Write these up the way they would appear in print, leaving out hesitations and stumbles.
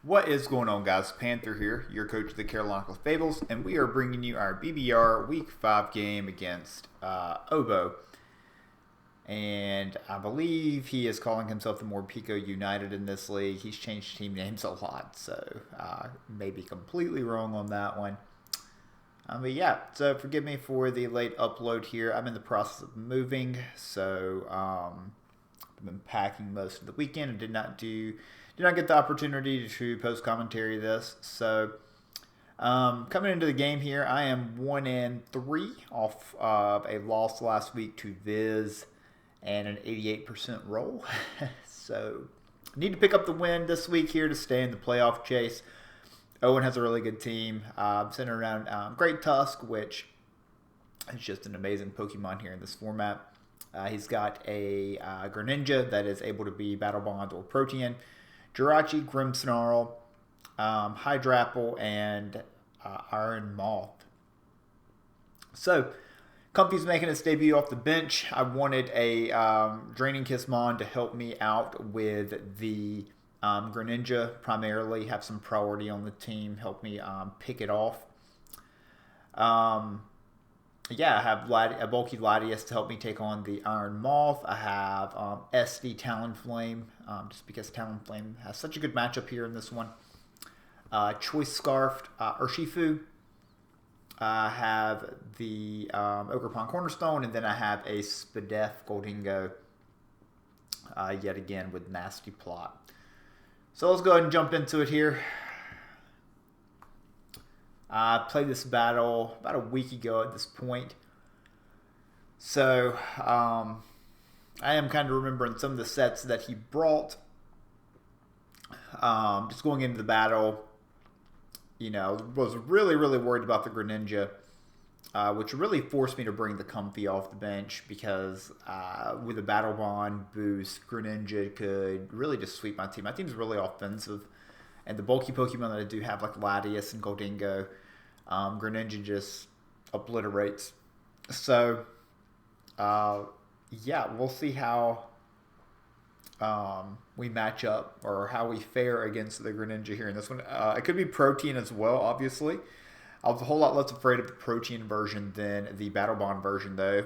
What is going on, guys? Panther here, your coach of the Carolina Fables, and we are bringing you our BBR Week 5 game against Obo. And I believe he is calling himself the Morpico United in this league. He's changed team names a lot, so may be completely wrong on that one. But yeah, so forgive me for the late upload here. I'm in the process of moving, so I've been packing most of the weekend and did not get the opportunity to post commentary of this. So coming into the game here, I am 1-3 off of a loss last week to Viz and an 88% roll. So need to pick up the win this week here to stay in the playoff chase. Owen has a really good team centered around Great Tusk, which is just an amazing Pokemon here in this format. He's got a Greninja that is able to be Battle Bond or Protean, Jirachi, Grimmsnarl, Hydrapple, and Iron Moth. So, Comfy's making his debut off the bench. I wanted a Draining Kiss Mon to help me out with the Greninja, primarily, have some priority on the team, help me pick it off. Yeah, I have a bulky Latias to help me take on the Iron Moth. I have SD Talonflame, just because Talonflame has such a good matchup here in this one. Choice Scarfed Urshifu. I have the Ogerpon Cornerstone, and then I have a Spadef Goldingo, yet again with Nasty Plot. So let's go ahead and jump into it here. I played this battle about a week ago at this point. So I am kind of remembering some of the sets that he brought. Just going into the battle, was really, really worried about the Greninja, which really forced me to bring the Comfy off the bench because with a Battle Bond boost, Greninja could really just sweep my team. My team's really offensive. And the bulky Pokemon that I do have, like Latias and Goldingo, Greninja just obliterates. So, yeah, we'll see how we match up or how we fare against the Greninja here in this one. It could be Protean as well, obviously. I was a whole lot less afraid of the Protean version than the Battle Bond version, though.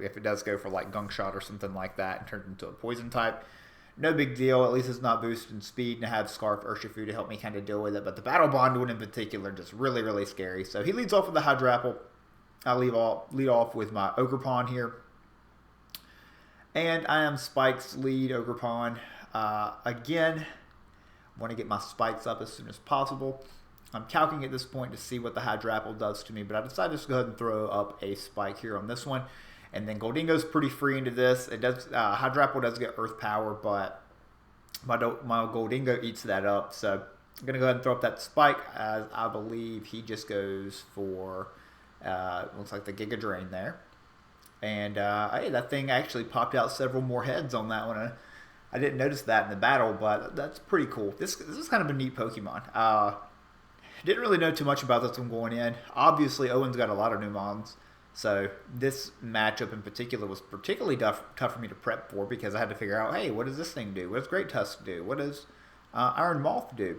If it does go for like Gunk Shot or something like that and turns into a Poison type, no big deal. At least it's not boosted in speed, and I have Scarf Urshifu to help me kind of deal with it. But the Battle Bond one in particular, just really, really scary. So he leads off with the Hydrapple. I lead off with my Ogerpon here. And I am Spike's lead Ogerpon. Again, want to get my spikes up as soon as possible. I'm calculating at this point to see what the Hydrapple does to me, but I decided to go ahead and throw up a spike here on this one. And then Goldingo's pretty free into this. It does Hydrapple does get Earth Power, but my Goldingo eats that up. So I'm going to go ahead and throw up that spike, as I believe he just goes for, looks like the Giga Drain there. And hey, that thing actually popped out several more heads on that one. I didn't notice that in the battle, but that's pretty cool. This is kind of a neat Pokemon. Didn't really know too much about this one going in. Obviously, Owen's got a lot of new mons. So this matchup in particular was particularly tough for me to prep for because I had to figure out, hey, what does this thing do? What does Great Tusk do? What does Iron Moth do?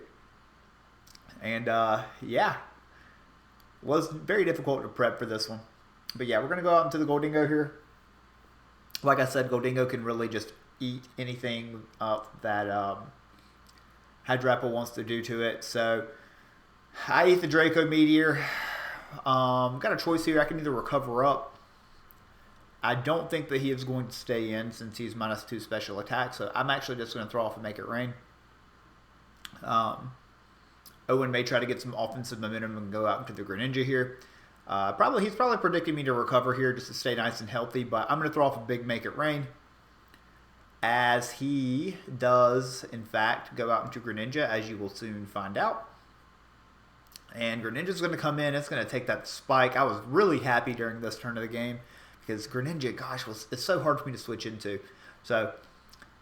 And yeah, was very difficult to prep for this one. But yeah, we're going to go out into the Goldingo here. Like I said, Goldingo can really just eat anything up that Hydrapple wants to do to it. So I eat the Draco Meteor. Got a choice here. I can either recover up. I don't think that he is going to stay in since he's -2 special attack, so I'm actually just going to throw off and make it rain. Owen may try to get some offensive momentum and go out into the Greninja here. He's probably predicting me to recover here just to stay nice and healthy, but I'm going to throw off a big make it rain. As he does, in fact, go out into Greninja, as you will soon find out. And Greninja's going to come in. It's going to take that spike. I was really happy during this turn of the game because Greninja, gosh, it's so hard for me to switch into. So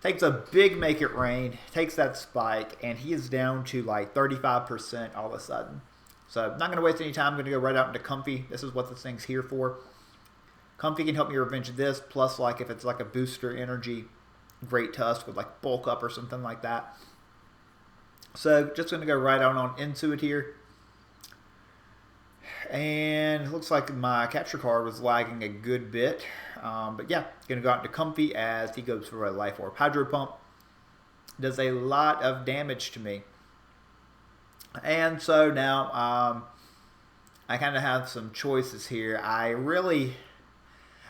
takes a big make it rain, takes that spike, and he is down to like 35% all of a sudden. So I'm not going to waste any time. I'm going to go right out into Comfy. This is what this thing's here for. Comfy can help me revenge this, plus like if it's like a booster energy, Great Tusk with like bulk up or something like that. So just going to go right on into it here. And it looks like my capture card was lagging a good bit. But yeah, going to go out to Comfy as he goes for a Life Orb Hydro Pump. Does a lot of damage to me. And so now I kind of have some choices here. I really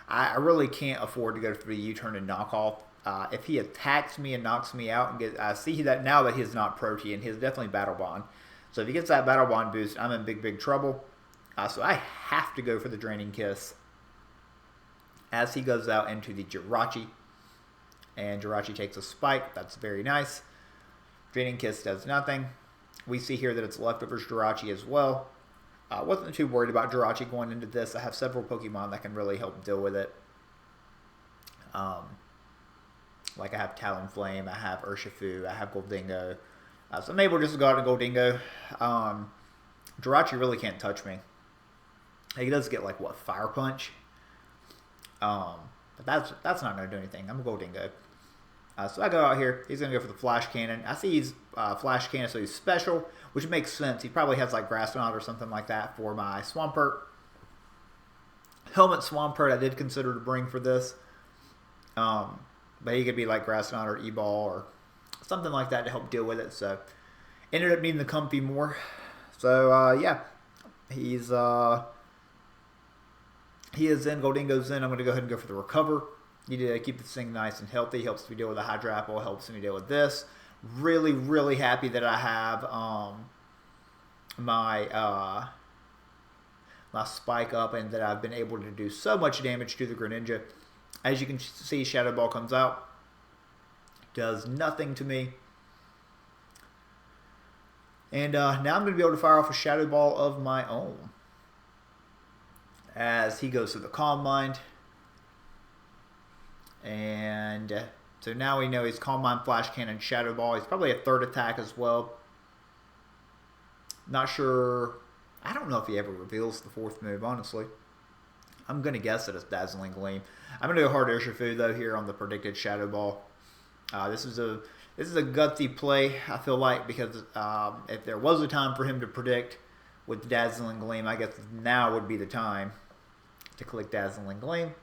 can't afford to go for the U-turn and knock off. If he attacks me and knocks me out, and I see that now that he's not Protean, he's definitely Battle Bond. So if he gets that Battle Bond boost, I'm in big trouble. So I have to go for the Draining Kiss as he goes out into the Jirachi. And Jirachi takes a spike. That's very nice. Draining Kiss does nothing. We see here that it's Leftovers Jirachi as well. Wasn't too worried about Jirachi going into this. I have several Pokemon that can really help deal with it. Like I have Talonflame, I have Urshifu, I have Goldingo. So I'm able to just go out and Goldingo. Jirachi really can't touch me. He does get like, what, Fire Punch? But that's not going to do anything. I'm a Goldingo. So I go out here. He's going to go for the Flash Cannon. I see he's Flash Cannon, so he's special, which makes sense. He probably has like Grass Knot or something like that for my Swampert. Helmet Swampert I did consider to bring for this. But he could be like Grass Knot or E-Ball or something like that to help deal with it. So ended up needing the Comfy more. So yeah, he is in. Goldingo's in. I'm going to go ahead and go for the Recover. Need to keep this thing nice and healthy. Helps me deal with the Hydro Apple. Helps me deal with this. Really happy that I have my my Spike up and that I've been able to do so much damage to the Greninja. As you can see, Shadow Ball comes out. Does nothing to me. And now I'm going to be able to fire off a Shadow Ball of my own. As he goes through the Calm Mind. And so now we know he's Calm Mind, Flash Cannon, Shadow Ball. He's probably a third attack as well. Not sure. I don't know if he ever reveals the fourth move, honestly. I'm going to guess that it's Dazzling Gleam. I'm going to go hard Urshifu, though, here on the predicted Shadow Ball. This is a gutsy play, I feel like, because if there was a time for him to predict with Dazzling Gleam, I guess now would be the time to click Dazzling Gleam.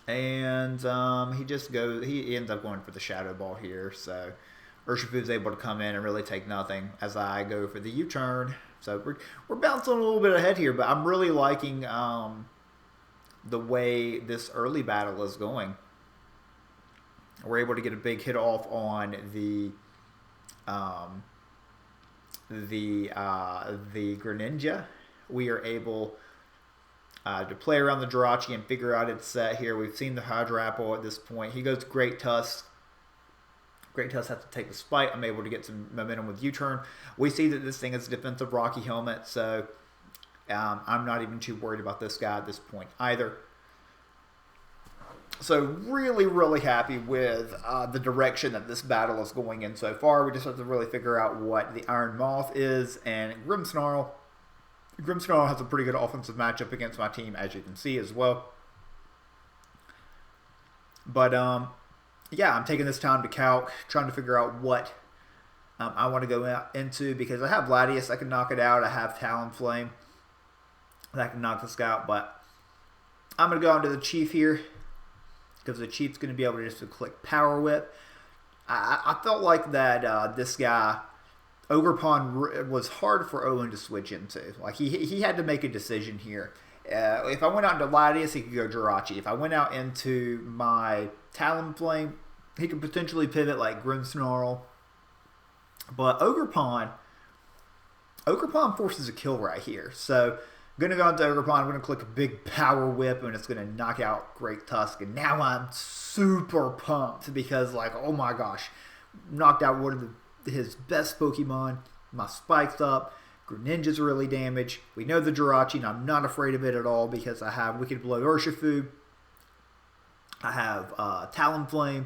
And he ends up going for the Shadow Ball here. So Urshifu's able to come in and really take nothing as I go for the U-turn. So we're bouncing a little bit ahead here, but I'm really liking the way this early battle is going. We're able to get a big hit off on the Greninja. We are able to play around the Jirachi and figure out its set here. We've seen the Hydro Apple at this point. He goes Great Tusk. Great Tusk has to take the spike. I'm able to get some momentum with U-turn. We see that this thing is a defensive Rocky Helmet, so I'm not even too worried about this guy at this point either. So really happy with the direction that this battle is going in so far. We just have to really figure out what the Iron Moth is and Grimmsnarl. Grimmsnarl has a pretty good offensive matchup against my team, as you can see as well. But yeah, I'm taking this time to calc, trying to figure out what I want to go into, because I have Latias, I can knock it out. I have Talonflame that can knock this guy out, but I'm going to go into the Chief here, because the Chief's going to be able to just click Power Whip. I felt like that this guy, Ogerpon, was hard for Owen to switch into. Like, he had to make a decision here. If I went out into Latias, he could go Jirachi. If I went out into my Talonflame, he could potentially pivot like Grimmsnarl. But Ogerpon forces a kill right here. So I'm going to go into Ogerpon. I'm going to click a big Power Whip, and it's going to knock out Great Tusk. And now I'm super pumped because, like, oh my gosh, knocked out one of his best Pokemon. My Spike's up. Greninja's really damaged. We know the Jirachi, and I'm not afraid of it at all because I have Wicked Blow Urshifu. I have Talonflame,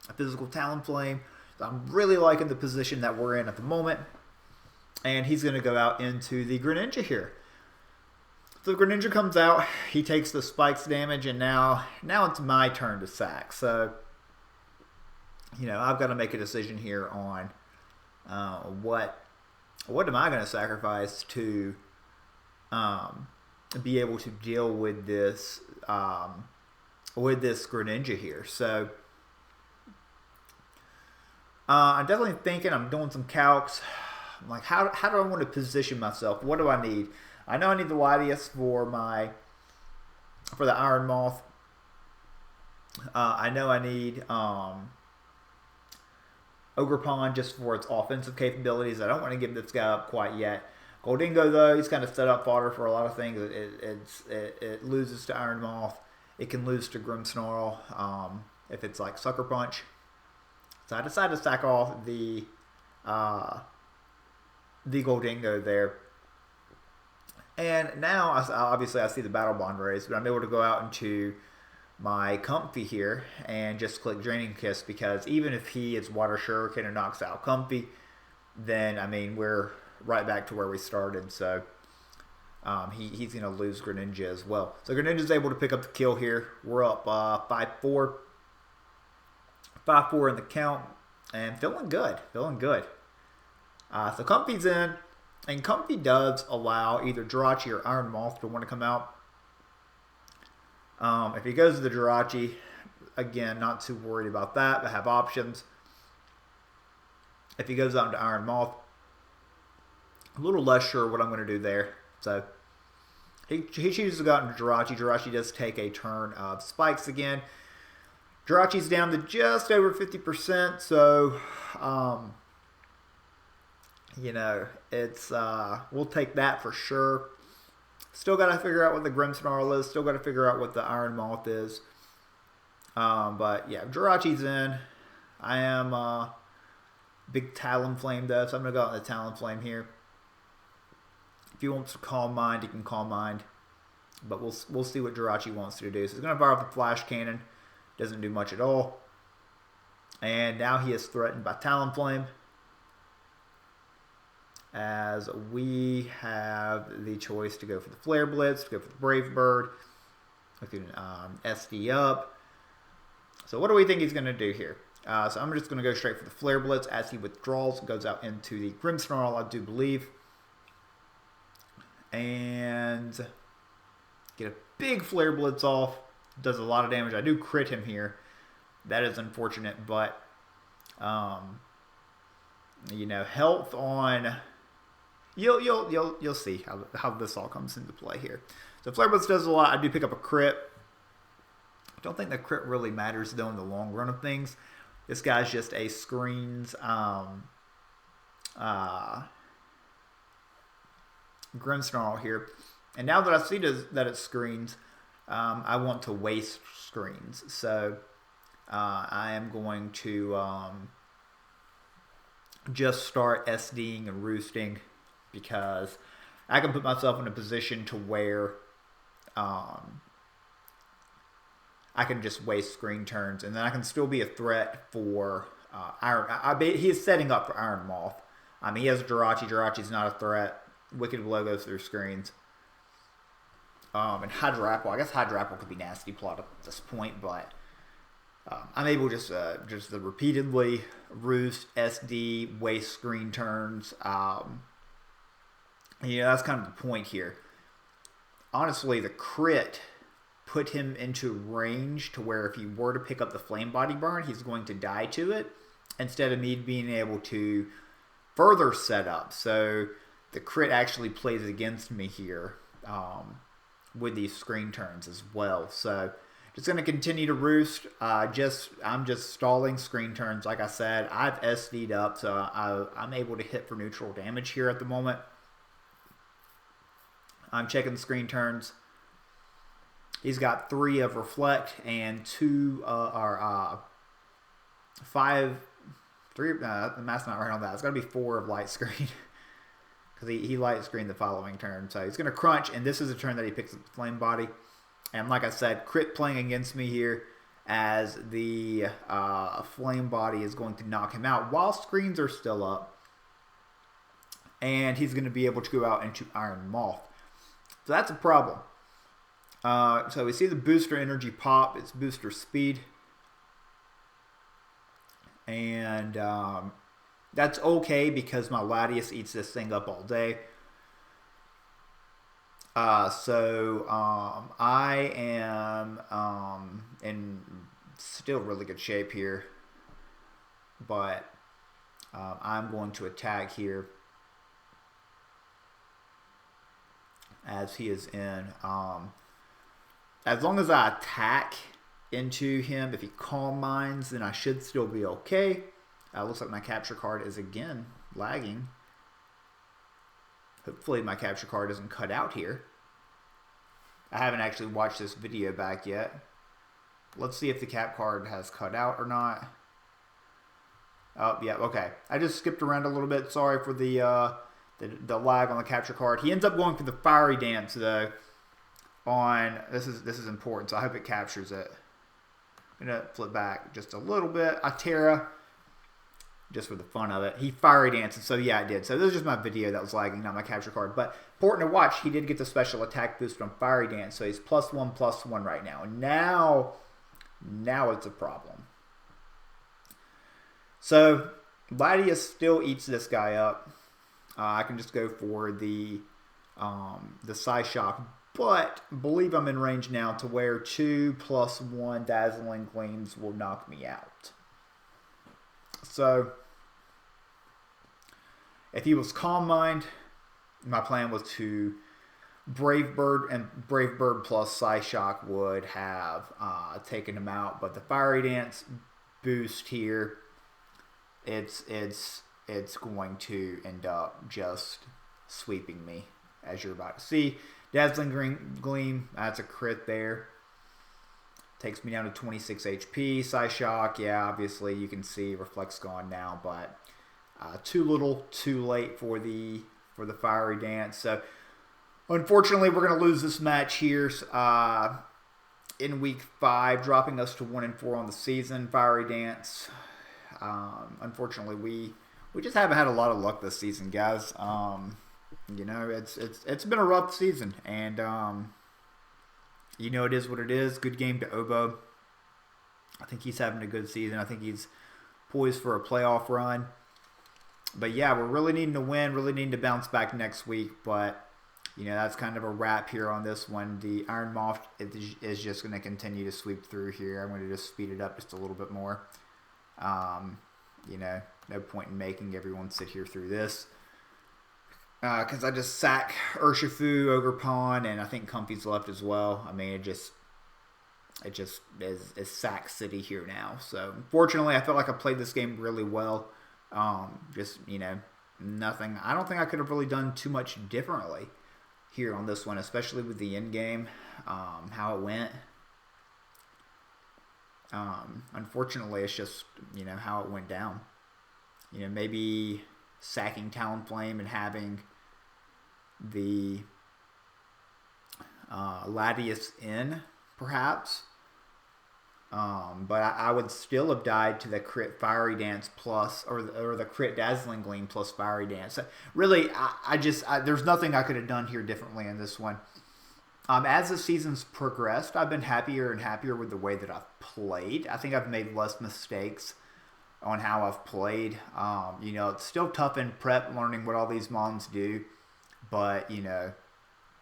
a physical Talonflame. So I'm really liking the position that we're in at the moment. And he's going to go out into the Greninja here. So Greninja comes out. He takes the Spike's damage, and now it's my turn to sack. So I've got to make a decision here on what am I going to sacrifice to be able to deal with this Greninja here. So I'm definitely thinking. I'm doing some calcs. I'm like, how do I want to position myself? What do I need? I know I need the Latias for the Iron Moth. I know I need Ogerpon just for its offensive capabilities. I don't want to give this guy up quite yet. Goldingo, though, he's kind of set up fodder for a lot of things. It loses to Iron Moth. It can lose to Grimmsnarl if it's like Sucker Punch. So I decided to sack off the Goldingo there. And now, obviously, I see the Battle Bond raised, but I'm able to go out into my Comfy here and just click Draining Kiss, because even if he is Water Shuriken and knocks out Comfy, then, I mean, we're right back to where we started. So he's going to lose Greninja as well. So Greninja's able to pick up the kill here. We're up 5-4. 5-4 in the count. And feeling good. So Comfy's in. And Comfy does allow either Jirachi or Iron Moth to want to come out. If he goes to the Jirachi, again, not too worried about that. I have options. If he goes out into Iron Moth, a little less sure what I'm going to do there. So he chooses to go out into Jirachi. Jirachi does take a turn of spikes again. Jirachi's down to just over 50%. So, it's we'll take that for sure. Still got to figure out what the Grimmsnarl is. Still got to figure out what the Iron Moth is. But yeah, Jirachi's in. I am big Talonflame though, so I'm gonna go out in the Talonflame here. If he wants to Calm Mind, he can Calm Mind. But we'll see what Jirachi wants to do. So he's gonna fire off the Flash Cannon. Doesn't do much at all. And now he is threatened by Talonflame, as we have the choice to go for the Flare Blitz, to go for the Brave Bird. We can SD up. So what do we think he's going to do here? So I'm just going to go straight for the Flare Blitz as he withdraws, goes out into the Grimmsnarl, I do believe. And get a big Flare Blitz off. Does a lot of damage. I do crit him here. That is unfortunate, but health on... You'll see how this all comes into play here. So Flare Blitz does a lot. I do pick up a crit. I don't think the crit really matters though in the long run of things. This guy's just a screens Grimmsnarl here. And now that I see that it screens, I want to waste screens. So I am going to just start SDing and roosting, because I can put myself in a position to where I can just waste screen turns, and then I can still be a threat for Iron. He is setting up for Iron Moth. He has Jirachi. Jirachi's not a threat. Wicked Blow goes through screens. And Hydrapple. I guess Hydrapple could be nasty plot at this point, but I'm able just to repeatedly roost, SD, waste screen turns. That's kind of the point here. Honestly, the crit put him into range to where if he were to pick up the Flame Body Burn, he's going to die to it, instead of me being able to further set up. So the crit actually plays against me here with these screen turns as well. So just going to continue to roost. I'm just stalling screen turns. Like I said, I've SD'd up, so I'm able to hit for neutral damage here at the moment. I'm checking screen turns. He's got 3 of Reflect and 2 the math's not right on that. It's got to be 4 of Light Screen, because he Light Screened the following turn. So he's going to Crunch, and this is a turn that he picks up the Flame Body. And like I said, crit playing against me here, as the Flame Body is going to knock him out while screens are still up. And he's going to be able to go out into Iron Moth. So that's a problem. So we see the booster energy pop. It's booster speed. And that's okay because my Latias eats this thing up all day. I am in still really good shape here, but I'm going to attack here as he is in. As long as I attack into him, if he calm minds, then I should still be okay. Looks like my capture card is again lagging. Hopefully my capture card doesn't cut out here. I haven't actually watched this video back yet. Let's see if the cap card has cut out or not. Oh, yeah, okay. I just skipped around a little bit. Sorry for the lag on the capture card. He ends up going for the fiery dance though. On this is important, so I hope it captures it. I'm gonna flip back just a little bit. Atera, just for the fun of it. He fiery dances, so yeah, I did. So this is just my video that was lagging, not my capture card. But important to watch, he did get the special attack boost from fiery dance, so he's +1/+1 right now. And now it's a problem. So Latias still eats this guy up. I can just go for the Psyshock, but believe I'm in range now to where 2+1 Dazzling Gleams will knock me out. So if he was Calm Mind, my plan was to Brave Bird, and Brave Bird plus Psyshock would have taken him out. But the Fiery Dance boost here, it's going to end up just sweeping me, as you're about to see. Dazzling Gleam, that's a crit there. Takes me down to 26 HP. Psyshock, yeah, obviously you can see Reflect's gone now, but too little, too late for the Fiery Dance. So unfortunately, we're going to lose this match here in week 5, dropping us to 1-4 on the season. Fiery Dance. Unfortunately, we just haven't had a lot of luck this season, guys. You know, it's been a rough season, and you know, it is what it is. Good game to Obo. I think he's having a good season. I think he's poised for a playoff run. But yeah, we're really needing to win, really needing to bounce back next week. But, you know, that's kind of a wrap here on this one. The Iron Moth is just going to continue to sweep through here. I'm going to just speed it up just a little bit more. You know, no point in making everyone sit here through this. Because I just sack Urshifu, Ogerpon, and I think Comfy's left as well. I mean, it just is sack city here now. So, fortunately, I felt like I played this game really well. Just, you know, nothing. I don't think I could have really done too much differently here on this one, especially with the end game, how it went. Unfortunately, it's just, you know, how it went down. You know, maybe sacking Talonflame and having the Latias in, perhaps. But I would still have died to the crit Fiery Dance plus, or the crit Dazzling Gleam plus Fiery Dance. Really, there's nothing I could have done here differently in this one. As the season's progressed, I've been happier and happier with the way that I've played. I think I've made less mistakes on how I've played. You know, it's still tough in prep learning what all these mons do, but, you know,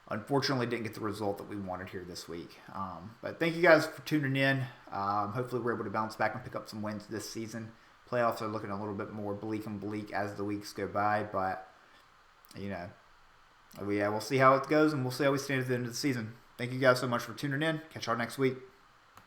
unfortunately didn't get the result that we wanted here this week. But thank you guys for tuning in. Hopefully we're able to bounce back and pick up some wins this season. Playoffs are looking a little bit more bleak and bleak as the weeks go by, but, you know, we'll see how it goes, and we'll see how we stand at the end of the season. Thank you guys so much for tuning in. Catch y'all next week.